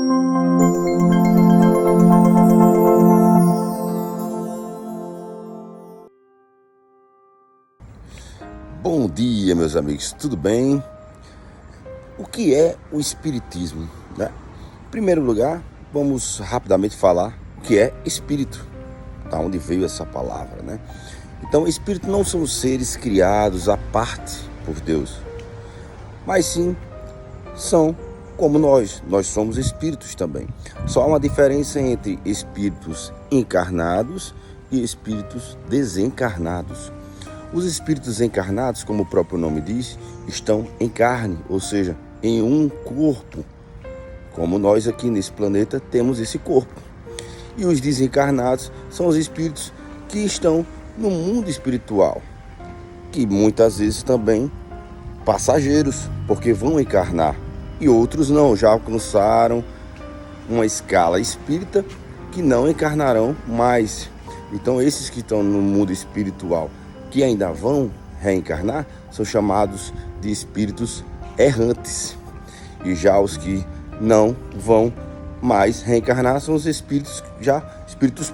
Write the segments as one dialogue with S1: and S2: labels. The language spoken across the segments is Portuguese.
S1: Bom dia, meus amigos, tudo bem? O que é o Espiritismo, né? Em primeiro lugar, vamos rapidamente falar o que é espírito, da onde veio essa palavra, né? Então, espírito não são seres criados à parte por Deus, mas sim são como nós somos espíritos também. Só há uma diferença entre espíritos encarnados e espíritos desencarnados. Os espíritos encarnados, como o próprio nome diz, estão em carne, ou seja, em um corpo. Como nós aqui nesse planeta temos esse corpo. E os desencarnados são os espíritos que estão no mundo espiritual, que muitas vezes também passageiros, porque vão encarnar. E outros não, já alcançaram uma escala espírita que não encarnarão mais. Então esses que estão no mundo espiritual, que ainda vão reencarnar, são chamados de espíritos errantes. E já os que não vão mais reencarnar são os espíritos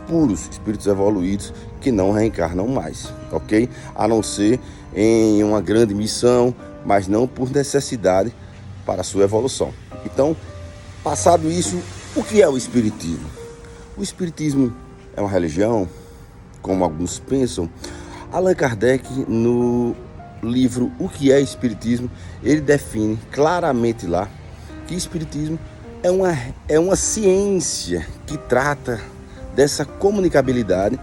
S1: puros, espíritos evoluídos que não reencarnam mais, ok? A não ser em uma grande missão, mas não por necessidade para a sua evolução. Então, passado isso, o que é o espiritismo? O espiritismo é uma religião, como alguns pensam. Allan Kardec, no livro O que é Espiritismo, ele define claramente lá que Espiritismo é uma ciência que trata dessa comunicabilidade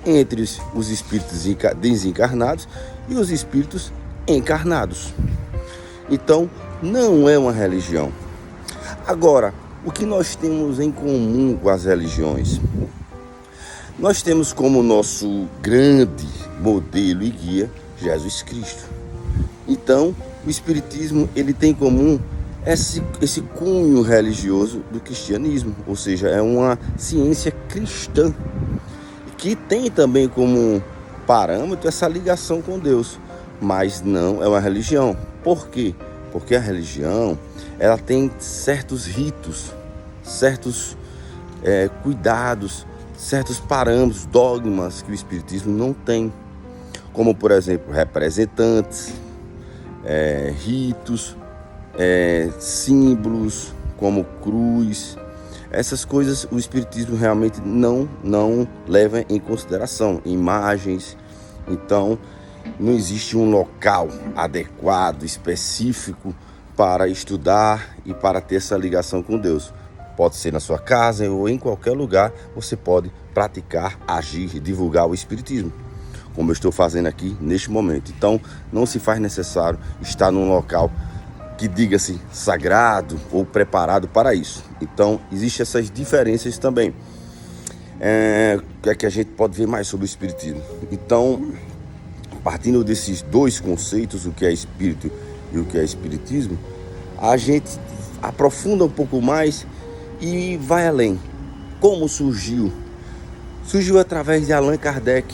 S1: entre os espíritos desencarnados e os espíritos encarnados. Então, não é uma religião. Agora, o que nós temos em comum com as religiões? Nós temos como nosso grande modelo e guia Jesus Cristo. Então, o Espiritismo ele tem em comum esse cunho religioso do cristianismo, ou seja, é uma ciência cristã que tem também como parâmetro essa ligação com Deus, mas não é uma religião. Por quê? Porque a religião ela tem certos ritos, certos cuidados, certos parâmetros, dogmas que o Espiritismo não tem, como por exemplo representantes, ritos, símbolos como cruz. Essas coisas o Espiritismo realmente não leva em consideração, imagens. Então não existe um local adequado, específico para estudar e para ter essa ligação com Deus. Pode ser na sua casa ou em qualquer lugar, você pode praticar, agir, divulgar o Espiritismo, como eu estou fazendo aqui neste momento. Então, não se faz necessário estar num local que diga-se sagrado ou preparado para isso. Então, existem essas diferenças também. O que é que a gente pode ver mais sobre o Espiritismo? Então, partindo desses dois conceitos, o que é Espírito e o que é Espiritismo, a gente aprofunda um pouco mais e vai além. Como surgiu? Surgiu através de Allan Kardec.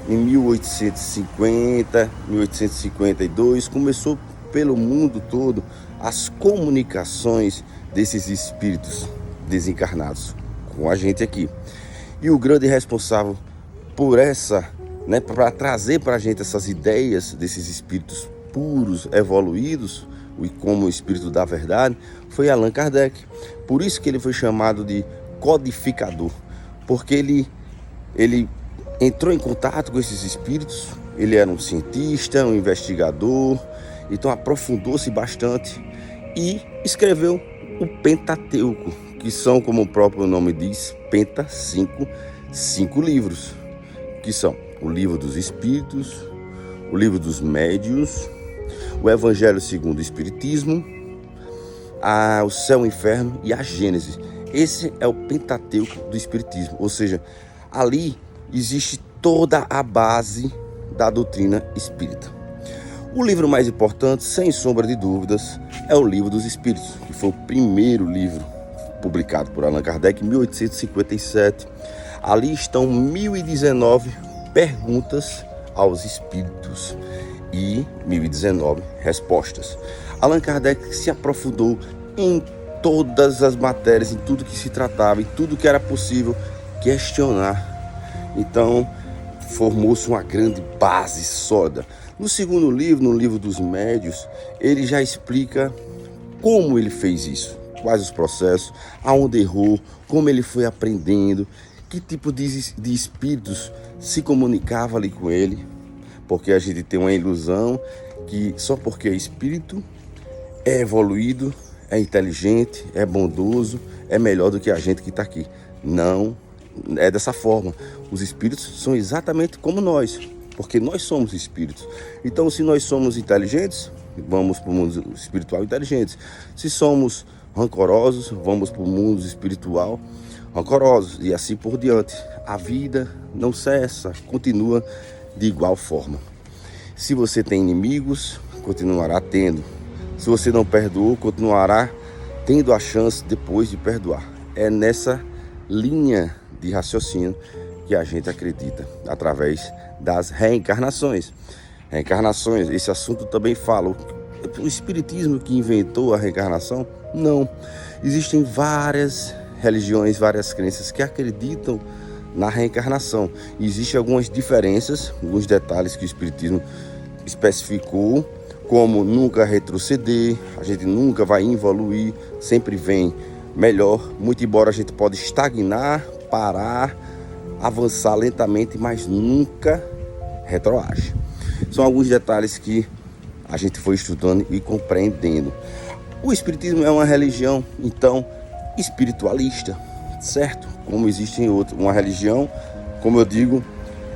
S1: Em 1850, 1852, começou pelo mundo todo as comunicações desses espíritos desencarnados com a gente aqui. E o grande responsável por para trazer para a gente essas ideias desses espíritos puros, evoluídos, e como o espírito da verdade, foi Allan Kardec. Por isso que ele foi chamado de codificador, porque ele entrou em contato com esses espíritos. Ele era um cientista, um investigador, então aprofundou-se bastante e escreveu o Pentateuco, que são, como o próprio nome diz, cinco livros, que são o Livro dos Espíritos, o Livro dos Médiuns, o Evangelho segundo o Espiritismo, o Céu e o Inferno e a Gênesis. Esse é o Pentateuco do Espiritismo, ou seja, ali existe toda a base da doutrina espírita. O livro mais importante, sem sombra de dúvidas, é o Livro dos Espíritos, que foi o primeiro livro publicado por Allan Kardec em 1857. Ali estão 1019 perguntas aos espíritos e 1019 respostas. Allan Kardec se aprofundou em todas as matérias, em tudo que se tratava, em tudo que era possível questionar. Então, formou-se uma grande base sólida. No segundo livro, no livro dos médios, ele já explica como ele fez isso, quais os processos, aonde errou, como ele foi aprendendo, que tipo de espíritos se comunicava ali com ele, porque a gente tem uma ilusão que só porque é espírito é evoluído, é inteligente, é bondoso, é melhor do que a gente que está aqui. Não é dessa forma. Os espíritos são exatamente como nós, porque nós somos espíritos. Então, se nós somos inteligentes, vamos para o mundo espiritual inteligentes. Se somos rancorosos, vamos para o mundo espiritual rancorosos, e assim por diante. A vida não cessa, continua de igual forma. Se você tem inimigos, continuará tendo. Se você não perdoou, continuará tendo a chance depois de perdoar. É nessa linha de raciocínio que a gente acredita, através das reencarnações. Reencarnações, esse assunto também fala. O espiritismo que inventou a reencarnação? Não. Existem várias religiões, várias crenças que acreditam na reencarnação. Existem algumas diferenças, alguns detalhes que o espiritismo especificou, como nunca retroceder, a gente nunca vai evoluir, sempre vem melhor, muito embora a gente pode estagnar, parar, avançar lentamente, mas nunca retroage. São alguns detalhes que a gente foi estudando e compreendendo. O espiritismo é uma religião, então, espiritualista, certo? Como existe uma religião, como eu digo,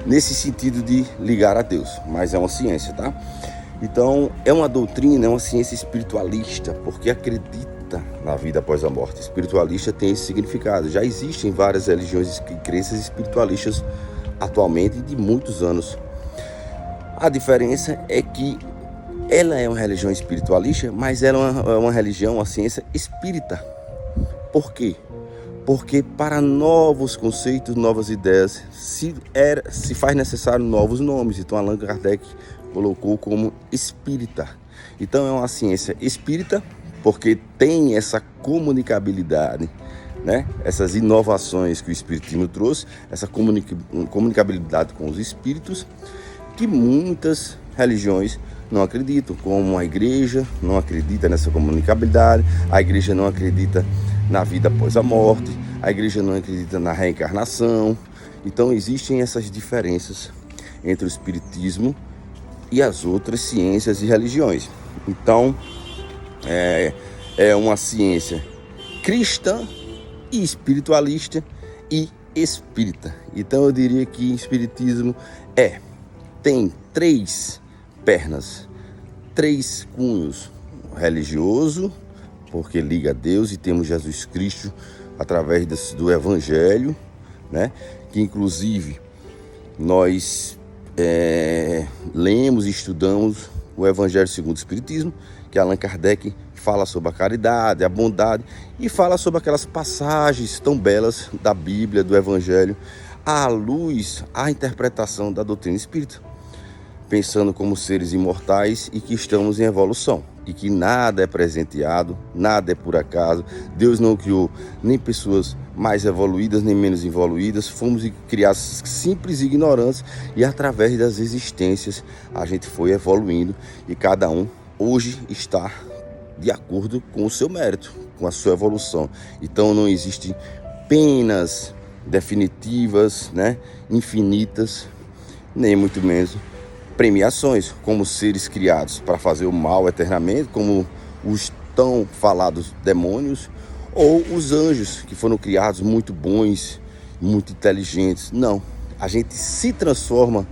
S1: nesse sentido de ligar a Deus, mas é uma ciência, tá? Então, é uma doutrina, é uma ciência espiritualista, porque acredita na vida após a morte. Espiritualista tem esse significado. Já existem várias religiões e crenças espiritualistas atualmente de muitos anos. A diferença é que ela é uma religião espiritualista, mas ela é uma religião, uma ciência espírita. Por quê? Porque para novos conceitos, novas ideias, se faz necessário novos nomes. Então Allan Kardec colocou como espírita. Então é uma ciência espírita, porque tem essa comunicabilidade, né? Essas inovações que o espiritismo trouxe, essa comunicabilidade com os espíritos, que muitas religiões não acreditam, como a igreja não acredita nessa comunicabilidade, a igreja não acredita na vida após a morte, a igreja não acredita na reencarnação. Então existem essas diferenças entre o espiritismo e as outras ciências e religiões. Então é uma ciência cristã e espiritualista e espírita. Então eu diria que o espiritismo tem 3 pernas, 3 cunhos: religioso, porque liga a Deus, e temos Jesus Cristo através do Evangelho, né? Que inclusive nós lemos e estudamos o Evangelho segundo o Espiritismo, que Allan Kardec fala sobre a caridade, a bondade, e fala sobre aquelas passagens tão belas da Bíblia, do Evangelho, à luz, à interpretação da doutrina espírita, pensando como seres imortais e que estamos em evolução, e que nada é presenteado, nada é por acaso. Deus não criou nem pessoas mais evoluídas nem menos evoluídas, fomos criados simples e ignorantes, e através das existências a gente foi evoluindo, e cada um hoje está de acordo com o seu mérito, com a sua evolução. Então não existem penas definitivas, né, infinitas, nem muito menos premiações, como seres criados para fazer o mal eternamente, como os tão falados demônios, ou os anjos, que foram criados muito bons, muito inteligentes. Não, a gente se transforma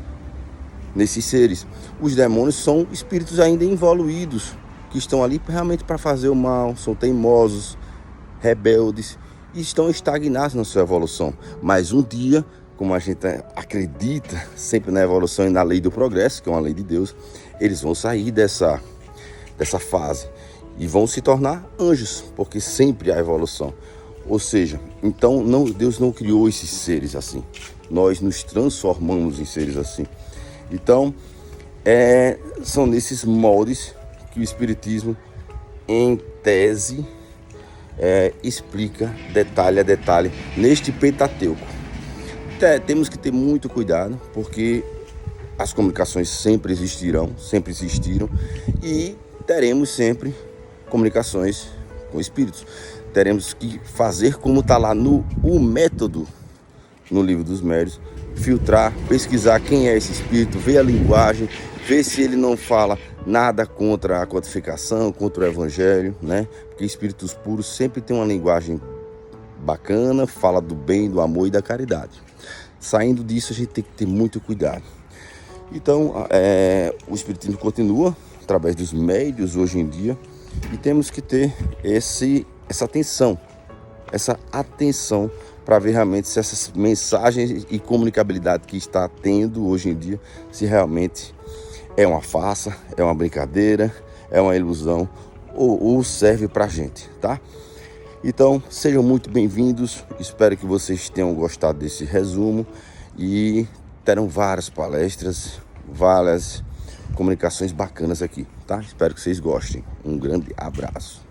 S1: nesses seres. Os demônios são espíritos ainda evoluídos, que estão ali realmente para fazer o mal, são teimosos, rebeldes, e estão estagnados na sua evolução. Mas um dia, como a gente acredita sempre na evolução e na lei do progresso, que é uma lei de Deus, eles vão sair dessa fase e vão se tornar anjos, porque sempre há evolução. Ou seja, então Deus não criou esses seres assim, nós nos transformamos em seres assim. Então são nesses moldes que o Espiritismo, em tese, explica detalhe a detalhe neste Pentateuco. Temos que ter muito cuidado, porque as comunicações sempre existirão, sempre existiram, e teremos sempre comunicações com espíritos. Teremos que fazer como está lá o método no Livro dos Médiuns, filtrar, pesquisar quem é esse espírito, ver a linguagem, ver se ele não fala nada contra a codificação, contra o evangelho, né? Porque espíritos puros sempre tem uma linguagem bacana, fala do bem, do amor e da caridade. Saindo disso, a gente tem que ter muito cuidado. Então, o espiritismo continua através dos médiuns hoje em dia, e temos que ter essa atenção para ver realmente se essas mensagens e comunicabilidade que está tendo hoje em dia, se realmente é uma farsa, é uma brincadeira, é uma ilusão ou serve para a gente, tá? Então, sejam muito bem-vindos, espero que vocês tenham gostado desse resumo, e terão várias palestras, várias comunicações bacanas aqui, tá? Espero que vocês gostem. Um grande abraço.